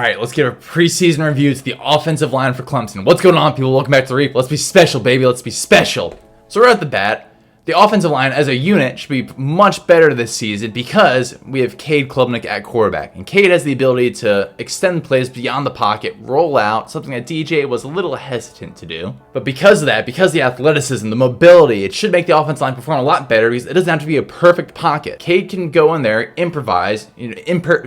right, let's get a preseason review to the offensive line for Clemson. What's going on, people? Welcome back to the Reap. Let's be special, baby. Let's be special. So right at the bat, the offensive line as a unit should be much better this season because we have Cade Klubnik at quarterback. And Cade has the ability to extend plays beyond the pocket, roll out, something that DJ was a little hesitant to do. But because of that, because of the athleticism, the mobility, it should make the offensive line perform a lot better because it doesn't have to be a perfect pocket. Cade can go in there, improvise,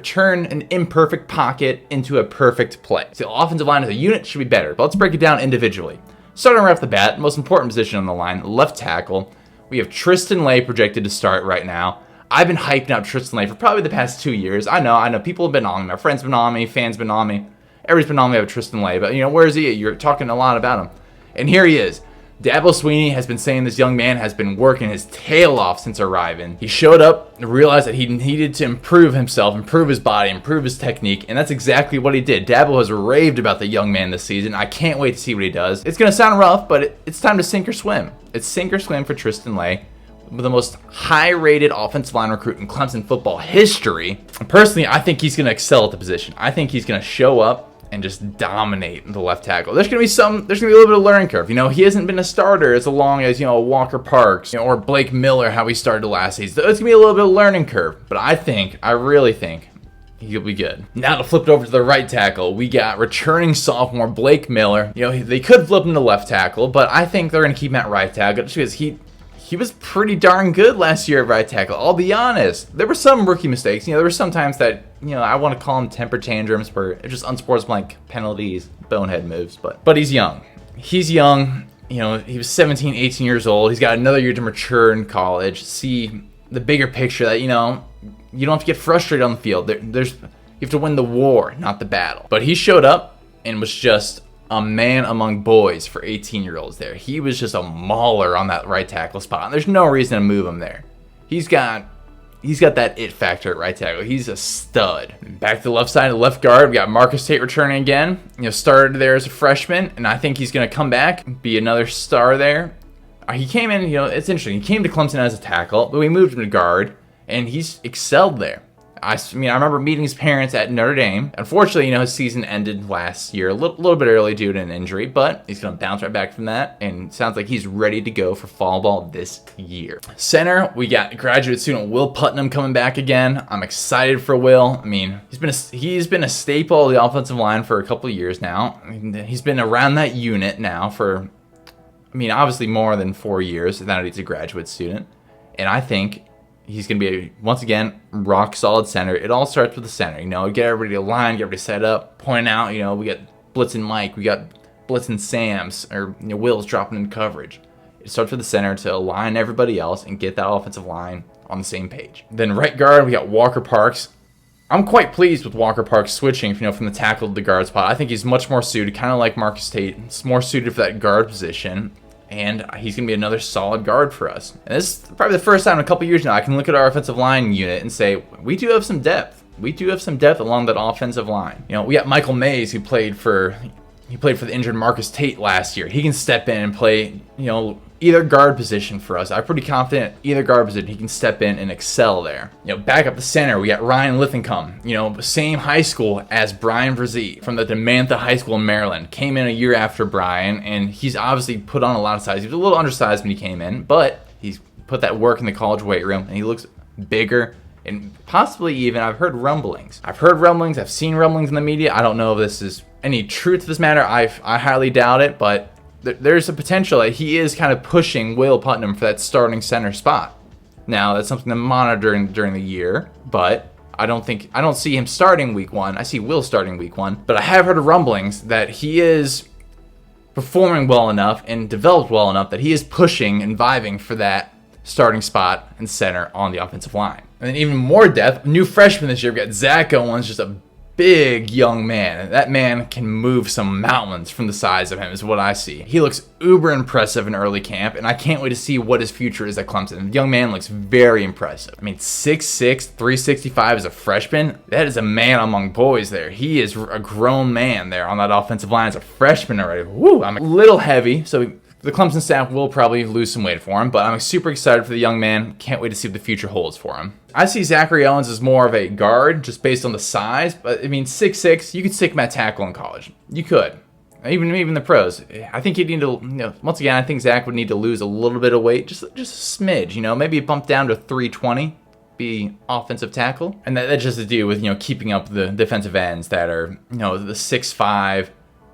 turn an imperfect pocket into a perfect play. So the offensive line as a unit should be better. But let's break it down individually. Starting right off the bat, most important position on the line, left tackle. We have Tristan Leigh projected to start right now. I've been hyping up Tristan Leigh for probably the past 2 years. I know. People have been on me. My friends have been on me. Fans have been on me. Everybody's been on me about Tristan Leigh. But, where is he? You're talking a lot about him. And here he is. Swinney has been saying this young man has been working his tail off since arriving. He showed up and realized that he needed to improve himself, improve his body, improve his technique, and that's exactly what he did. Dabo has raved about the young man this season. I can't wait to see what he does. It's going to sound rough, but it's time to sink or swim. It's sink or swim for Tristan Leigh, the most high-rated offensive line recruit in Clemson football history. And personally, I think he's going to excel at the position. I think he's going to show up and just dominate the left tackle. There's gonna be a little bit of learning curve. He hasn't been a starter as long as Walker Parks or Blake Miller, how he started last season. It's gonna be a little bit of learning curve, but I really think he'll be good. Now to flip it over to the right tackle, we got returning sophomore Blake Miller. They could flip him to left tackle, but I think they're gonna keep him at right tackle just because he was pretty darn good last year at right tackle. I'll be honest. There were some rookie mistakes. There were some times that, I want to call them temper tantrums for just unsportsmanlike penalties, bonehead moves. But he's young. He's young. He was 17, 18 years old. He's got another year to mature in college. See the bigger picture that, you don't have to get frustrated on the field. You have to win the war, not the battle. But he showed up and was just a man among boys for 18-year-olds there. He was just a mauler on that right tackle spot. And there's no reason to move him there. He's got that it factor at right tackle. He's a stud. Back to the left side of the left guard, we got Marcus Tate returning again. Started there as a freshman, and I think he's going to come back, be another star there. He came in, it's interesting. He came to Clemson as a tackle, but we moved him to guard, and he's excelled there. I remember meeting his parents at Notre Dame. Unfortunately, his season ended last year a little bit early due to an injury, but he's going to bounce right back from that, and sounds like he's ready to go for fall ball this year. Center, we got graduate student Will Putnam coming back again. I'm excited for Will. He's been a staple of the offensive line for a couple of years now. He's been around that unit now for, obviously more than 4 years now that he's a graduate student, and I think he's going to be, once again, rock solid center. It all starts with the center. Get everybody to line, get everybody set up, point out, we got Blitz and Mike, we got Blitz and Sam's, or Will's dropping in coverage. It starts with the center to align everybody else and get that offensive line on the same page. Then right guard, we got Walker Parks. I'm quite pleased with Walker Parks switching, from the tackle to the guard spot. I think he's much more suited, kind of like Marcus Tate. It's more suited for that guard position. And he's going to be another solid guard for us. And this is probably the first time in a couple years now I can look at our offensive line unit and say, we do have some depth. We do have some depth along that offensive line. We got Michael Mays, who played for the injured Marcus Tate last year. He can step in and play, either guard position for us. I'm pretty confident either guard position he can step in and excel there. Back up the center, we got Ryan Linthicum, same high school as Brian Verzee from the Demantha High School in Maryland. Came in a year after Brian, and he's obviously put on a lot of size. He was a little undersized when he came in, but he's put that work in the college weight room, and he looks bigger. And possibly even, I've heard rumblings. I've seen rumblings in the media. I don't know if this is any truth to this matter. I highly doubt it, but there's a potential that he is kind of pushing Will Putnam for that starting center spot. Now, that's something to monitor during the year, but I don't see him starting week 1. I see Will starting week 1, but I have heard of rumblings that he is performing well enough and developed well enough that he is pushing and vibing for that starting spot and center on the offensive line. And then even more depth, new freshman this year, we've got Zach Owens, just a big young man. That man can move some mountains from the size of him is what I see. He looks uber impressive in early camp, and I can't wait to see what his future is at Clemson. The young man looks very impressive. 6'6", 365 as a freshman. That is a man among boys there. He is a grown man there on that offensive line as a freshman already. Woo! I'm a little heavy, so The Clemson staff will probably lose some weight for him, but I'm super excited for the young man. Can't wait to see what the future holds for him. I see Zachary Owens as more of a guard, just based on the size. But I mean, 6'6", you could stick him at tackle in college. You could. Even the pros. I think he'd need to, once again, I think Zach would need to lose a little bit of weight, just a smidge, maybe bump down to 320, be offensive tackle. And that's just to do with, keeping up the defensive ends that are, the 6'5",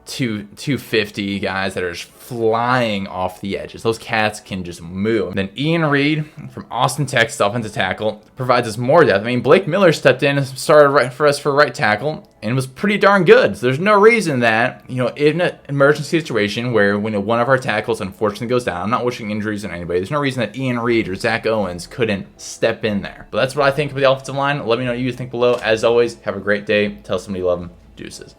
250 guys that are just flying off the edges. Those cats can just move. Then Ian Reed from Austin, Texas, offensive tackle, provides us more depth. I mean, Blake Miller stepped in and started right for us for right tackle and was pretty darn good. So there's no reason that, in an emergency situation where when one of our tackles unfortunately goes down, I'm not wishing injuries on anybody, there's no reason that Ian Reed or Zach Owens couldn't step in there. But that's what I think of the offensive line. Let me know what you think below. As always, have a great day. Tell somebody you love them. Deuces.